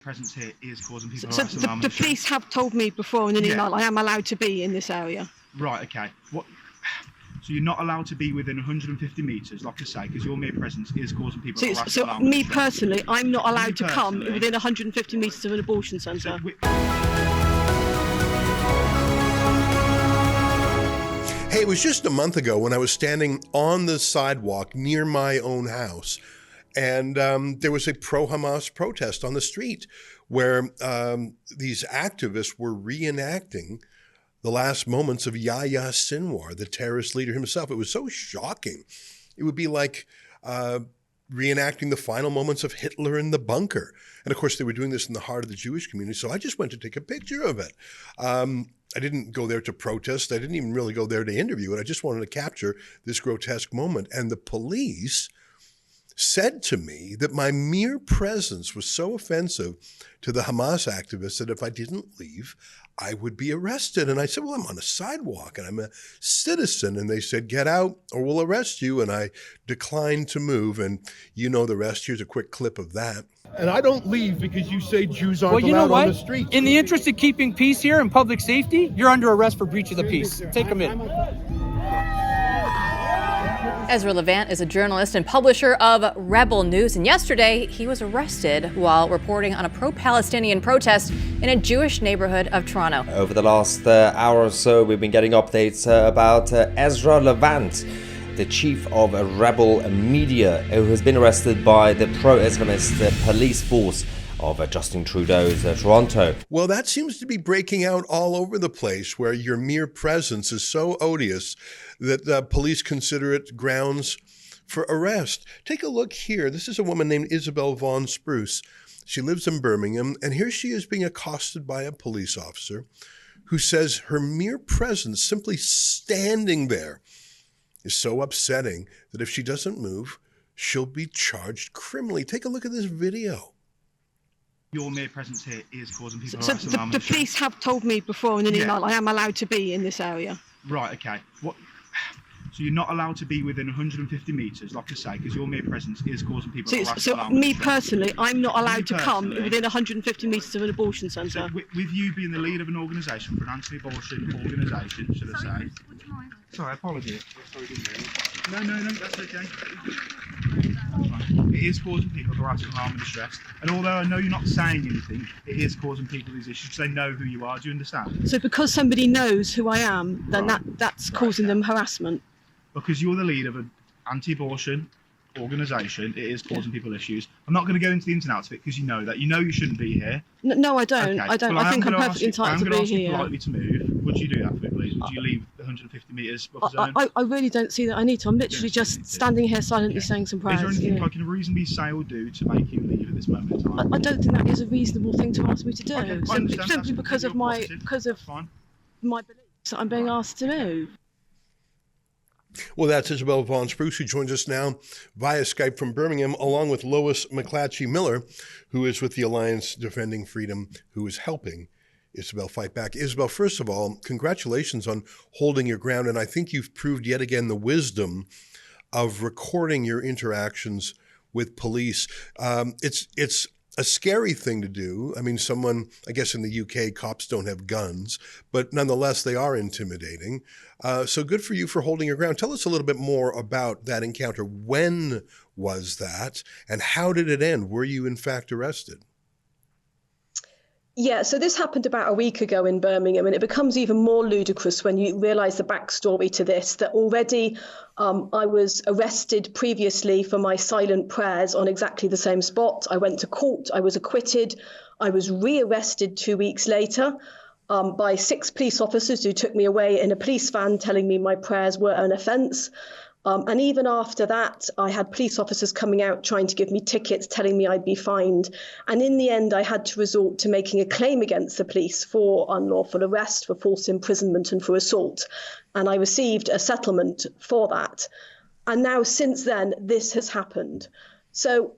Presence here is causing people So the police have told me before in an email I am allowed to be in this area. Right, okay. What? So you're not allowed to be within 150 metres, like I say, because your mere presence is causing people harassment. So me personally, I'm not allowed to come within 150 metres of an abortion centre. Hey, it was just a month ago when I was standing on the sidewalk near my own house, and there was a pro-Hamas protest on the street where these activists were reenacting the last moments of Yahya Sinwar, the terrorist leader himself. It was so shocking. It would be like reenacting the final moments of Hitler in the bunker. And of course, they were doing this in the heart of the Jewish community, so I just went to take a picture of it. I didn't go there to protest. I didn't even really go there to interview it. I just wanted to capture this grotesque moment. And the police said to me that my mere presence was so offensive to the Hamas activists that if I didn't leave, I would be arrested. And I said, well, I'm on a sidewalk and I'm a citizen. And they said, get out or we'll arrest you. And I declined to move. And you know the rest. Here's a quick clip of that. And I don't leave because you say Jews aren't allowed on the street. In the interest of keeping peace here and public safety, you're under arrest for breach of the peace. Take them in. Isabel Vaughan is a journalist and publisher of Rebel News, and yesterday he was arrested while reporting on a pro-Palestinian protest in a Jewish neighborhood of Toronto. Over the last hour or so, we've been getting updates about Ezra Levant, the chief of Rebel Media, who has been arrested by the pro-Islamist police force of Justin Trudeau's Toronto. Well, that seems to be breaking out all over the place, where your mere presence is so odious that police consider it grounds for arrest. Take a look here. This is a woman named Isabel Vaughan-Spruce. She lives in Birmingham, and here she is being accosted by a police officer who says her mere presence, simply standing there, is so upsetting that if she doesn't move, she'll be charged criminally. Take a look at this video. Your mere presence here is causing people So harassment. the police have told me before in an email I am allowed to be in this area. Right, okay. What? So you're not allowed to be within 150 metres, like I say, because your mere presence is causing people harassment. So me personally, I'm not allowed to come within 150 metres of an abortion centre. So with you being the leader of an organisation, for an anti-abortion organisation, should I say? Sorry, apologies. No, that's okay. It is causing people harassment, harm and distress. And although I know you're not saying anything, it is causing people these issues because they know who you are. Do you understand? So because somebody knows who I am, then that's causing them harassment? Because you're the leader of an anti-abortion organisation, it is causing people issues. I'm not going to go into the ins and outs of it because you know that. You know you shouldn't be here. No, I don't. Okay. I don't. Well, I think I'm perfectly entitled to be here. I'm going to ask you politely to move. Would you do that for me, please? Would you leave the 150 metres buffer zone? I really don't see that I need to. I'm literally just standing here silently saying some prayers. Is there anything I can reasonably say or do to make you leave at this moment in time? I don't think that is a reasonable thing to ask me to do. Okay, simply because of my beliefs that I'm being asked to move. Well, that's Isabel Vaughan-Spruce, who joins us now via Skype from Birmingham, along with Lois McClatchy-Miller, who is with the Alliance Defending Freedom, who is helping Isabel fight back. Isabel, first of all, congratulations on holding your ground, and I think you've proved yet again the wisdom of recording your interactions with police. It's a scary thing to do. I mean, I guess in the UK, cops don't have guns, but nonetheless, they are intimidating. So good for you for holding your ground. Tell us a little bit more about that encounter. When was that, and how did it end? Were you in fact arrested? Yeah, so this happened about a week ago in Birmingham, and it becomes even more ludicrous when you realise the backstory to this, that already I was arrested previously for my silent prayers on exactly the same spot. I went to court, I was acquitted, I was re-arrested 2 weeks later by 6 police officers who took me away in a police van telling me my prayers were an offence. And even after that, I had police officers coming out trying to give me tickets, telling me I'd be fined. And in the end, I had to resort to making a claim against the police for unlawful arrest, for false imprisonment and for assault. And I received a settlement for that. And now since then, this has happened. So,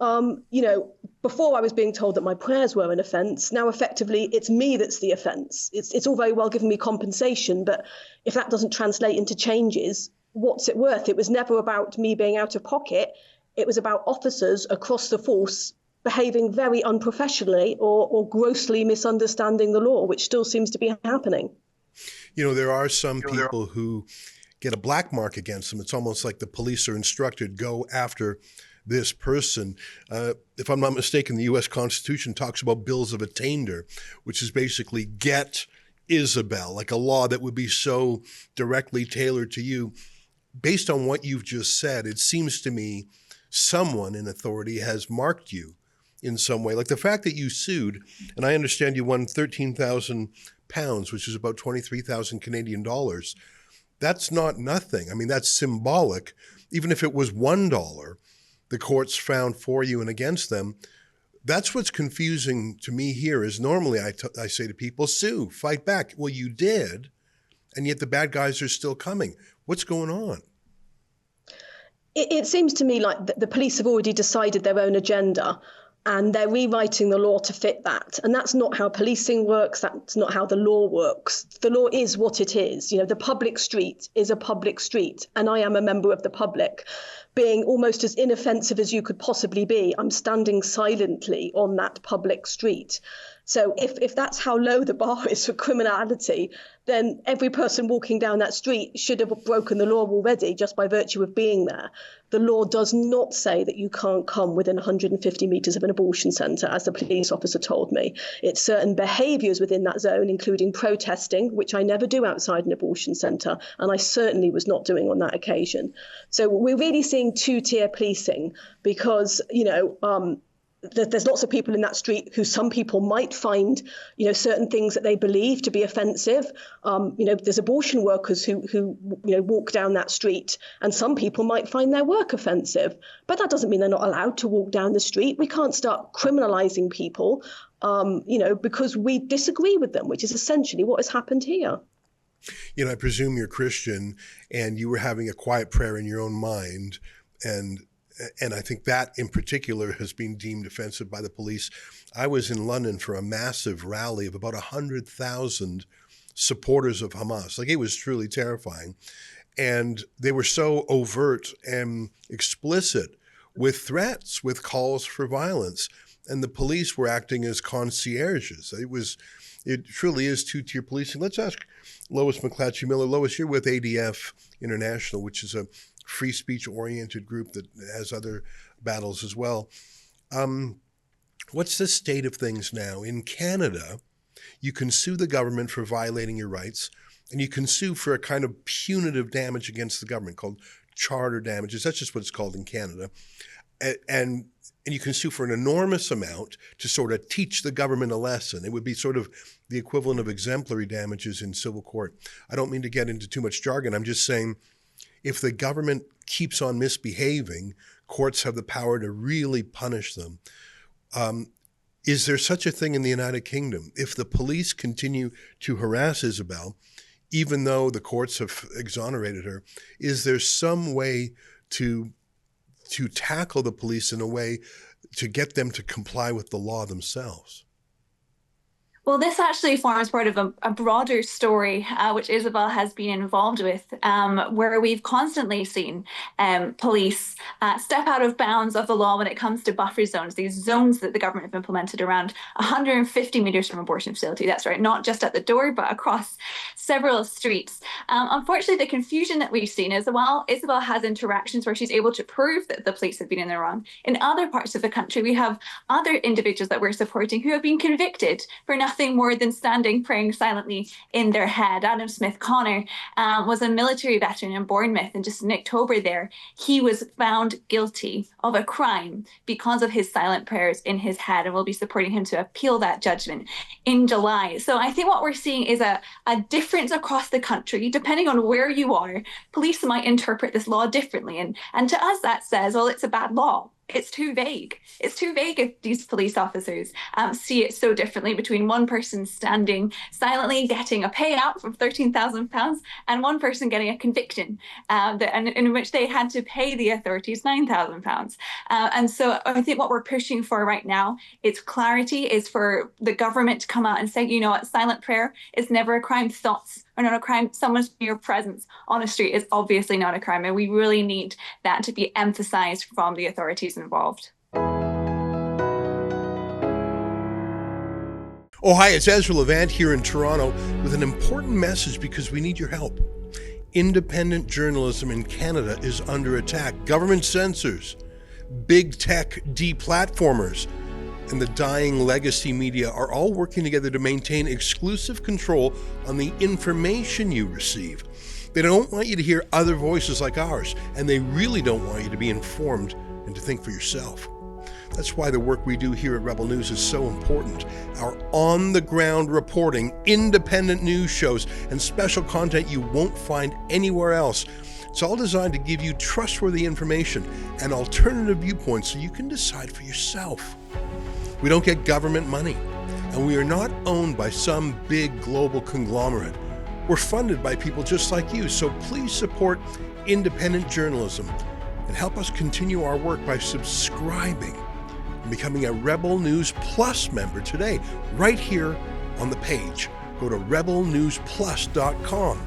before I was being told that my prayers were an offence. Now, effectively, it's me that's the offence. It's all very well giving me compensation, but if that doesn't translate into changes, what's it worth? It was never about me being out of pocket. It was about officers across the force behaving very unprofessionally or grossly misunderstanding the law, which still seems to be happening. You know, there are some people who get a black mark against them. It's almost like the police are instructed, go after this person. If I'm not mistaken, the U.S. Constitution talks about bills of attainder, which is basically get Isabel, like a law that would be so directly tailored to you. Based on what you've just said, it seems to me someone in authority has marked you in some way. Like the fact that you sued, and I understand you won £13,000, which is about 23,000 Canadian dollars. That's not nothing. I mean, that's symbolic. Even if it was $1, the courts found for you and against them. That's what's confusing to me here is normally I say to people, sue, fight back. Well, you did, and yet the bad guys are still coming. What's going on? It seems to me like the police have already decided their own agenda, and they're rewriting the law to fit that. And that's not how policing works. That's not how the law works. The law is what it is. You know, the public street is a public street, and I am a member of the public. Being almost as inoffensive as you could possibly be, I'm standing silently on that public street. So if that's how low the bar is for criminality, then every person walking down that street should have broken the law already just by virtue of being there. The law does not say that you can't come within 150 metres of an abortion centre, as the police officer told me. It's certain behaviours within that zone, including protesting, which I never do outside an abortion centre, and I certainly was not doing on that occasion. So we're really seeing two-tier policing because, you know, there's lots of people in that street who some people might find, you know, certain things that they believe to be offensive. You know, there's abortion workers who you know, walk down that street, and some people might find their work offensive. But that doesn't mean they're not allowed to walk down the street. We can't start criminalizing people, you know, because we disagree with them, which is essentially what has happened here. You know, I presume you're Christian and you were having a quiet prayer in your own mind, and I think that in particular has been deemed offensive by the police. I was in London for a massive rally of about 100,000 supporters of Hamas. Like, it was truly terrifying. And they were so overt and explicit with threats, with calls for violence. And the police were acting as concierges. It truly is two-tier policing. Let's ask Lois McClatchy-Miller. Lois, you're with ADF International, which is a free speech-oriented group that has other battles as well. What's the state of things now? In Canada, you can sue the government for violating your rights, and you can sue for a kind of punitive damage against the government called charter damages. That's just what it's called in Canada. And you can sue for an enormous amount to sort of teach the government a lesson. It would be sort of the equivalent of exemplary damages in civil court. I don't mean to get into too much jargon. I'm just saying, if the government keeps on misbehaving, courts have the power to really punish them. Is there such a thing in the United Kingdom? If the police continue to harass Isabel, even though the courts have exonerated her, is there some way to tackle the police in a way to get them to comply with the law themselves? Well, this actually forms part of a broader story, which Isabel has been involved with, where we've constantly seen police step out of bounds of the law when it comes to buffer zones, these zones that the government have implemented around 150 metres from abortion facility. That's right, not just at the door, but across several streets. Unfortunately, the confusion that we've seen is, while Isabel has interactions where she's able to prove that the police have been in the wrong, in other parts of the country, we have other individuals that we're supporting who have been convicted for nothing more than standing praying silently in their head. Adam Smith Connor was a military veteran in Bournemouth, and just in October there, he was found guilty of a crime because of his silent prayers in his head, and we'll be supporting him to appeal that judgment in July. So I think what we're seeing is a difference across the country. Depending on where you are, police might interpret this law differently, and to us that says, well, it's a bad law. It's too vague. It's too vague if these police officers see it so differently between one person standing silently getting a payout of £13,000 and one person getting a conviction in which they had to pay the authorities £9,000. And so I think what we're pushing for right now is clarity, is for the government to come out and say, you know what, silent prayer is never a crime. Thoughts are not a crime. Someone's mere presence on a street is obviously not a crime. And we really need that to be emphasized from the authorities involved. Oh, hi, it's Isabel Vaughan here in Toronto with an important message because we need your help. Independent journalism in Canada is under attack. Government censors, big tech deplatformers, and the dying legacy media are all working together to maintain exclusive control on the information you receive. They don't want you to hear other voices like ours, and they really don't want you to be informed and to think for yourself. That's why the work we do here at Rebel News is so important. Our on-the-ground reporting, independent news shows, and special content you won't find anywhere else. It's all designed to give you trustworthy information and alternative viewpoints so you can decide for yourself. We don't get government money, and we are not owned by some big global conglomerate. We're funded by people just like you, so please support independent journalism and help us continue our work by subscribing and becoming a Rebel News Plus member today, right here on the page. Go to rebelnewsplus.com.